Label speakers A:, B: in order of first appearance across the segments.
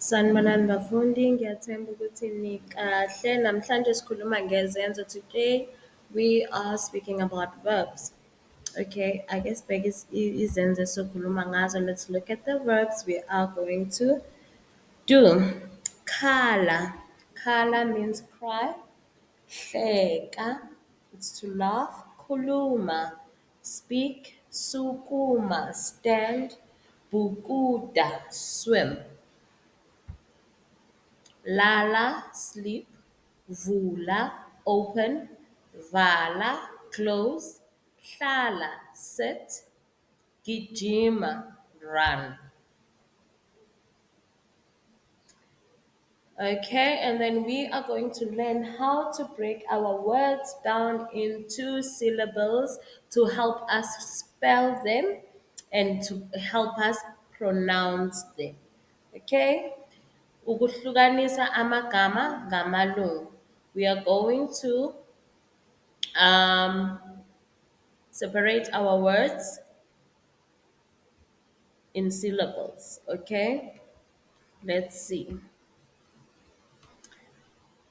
A: Sanibonani bafundi, ngiyathemba ukuthi nikahle. Namhlanje sikhuluma ngezenzo. Today we are speaking about verbs. Okay, I guess back is izenzo esizokhuluma ngazo. Let's look at the verbs we are going to do. Khala. Khala means cry. Hleka, it's to laugh. Khuluma, speak. Sukuma, stand. Bukuda, swim. Lala, sleep. Vula, open. Vala, close. Hlala, sit. Gijima, run. Okay, and then we are going to learn how to break our words down into syllables to help us spell them and to help us pronounce them. Okay? Ukuhlukanisa amagama ngamalungu. We are going to um, separate our words in syllables. Okay? Let's see.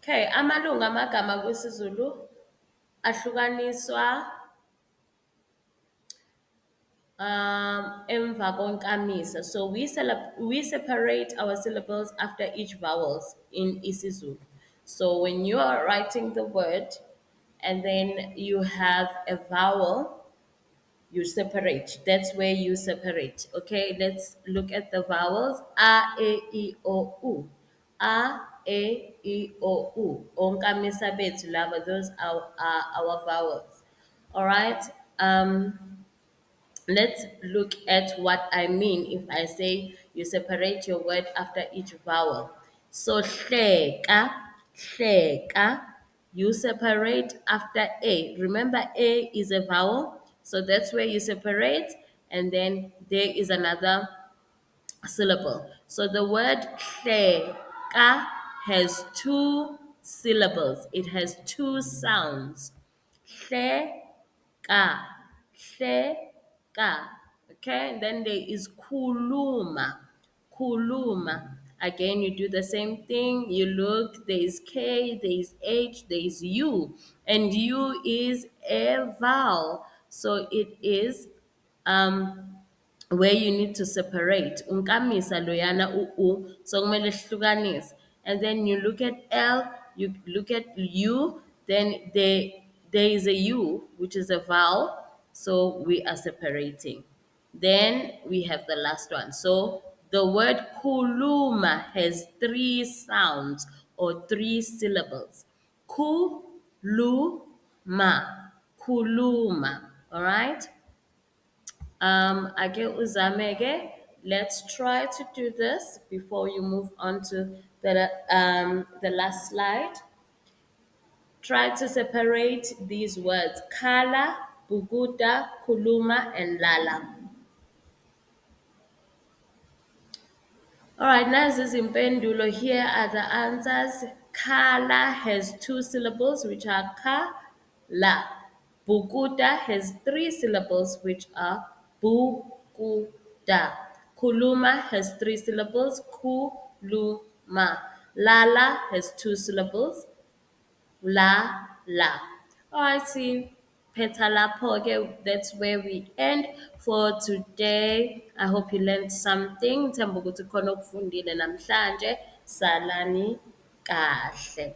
A: Okay, amalungu amagama kwisiZulu ahlukaniswa emva konkamisa. So we separate our syllables after each vowels in isiZulu. So when you are writing the word and then you have a vowel, you separate. That's where you separate. Okay, let's look at the vowels. A, E, I, O, U. A, E, I, O, U. Onkamisa bethu laba, those are our vowels. All right. Let's look at what I mean if I say you separate your word after each vowel. So hleka, hleka, you separate after A. Remember A is a vowel, so that's where you separate, and then there is another syllable. So the word hleka has two syllables. It has two sounds. Hleka, hleka. Okay, and then there is kuluma, kuluma. Again, you do the same thing. You look, there is K, there is H, there is U, and U is a vowel. So it is where you need to separate. Unkamisa loyana u, so kumele sihlukanise. And then you look at L, you look at U, then there is a U, which is a vowel, so we are separating. Then we have the last one. So the word kuluma has three sounds or three syllables. Kuluma, kuluma, all right? Ake uzameke. Let's try to do this before you move on to the last slide. Try to separate these words: khala, buguda, kuluma, and lala. All right, nazi izimpendulo. Here are the answers. Khala has two syllables, which are ka, la. Bukuda has three syllables, which are bukuda. Kuluma has three syllables, kuluma. Lala has two syllables, la la. All right, see. Okay, that's where we end for today. I hope you learned something. Themba ukuthi khona okufundile namhlanje. Salani kahle.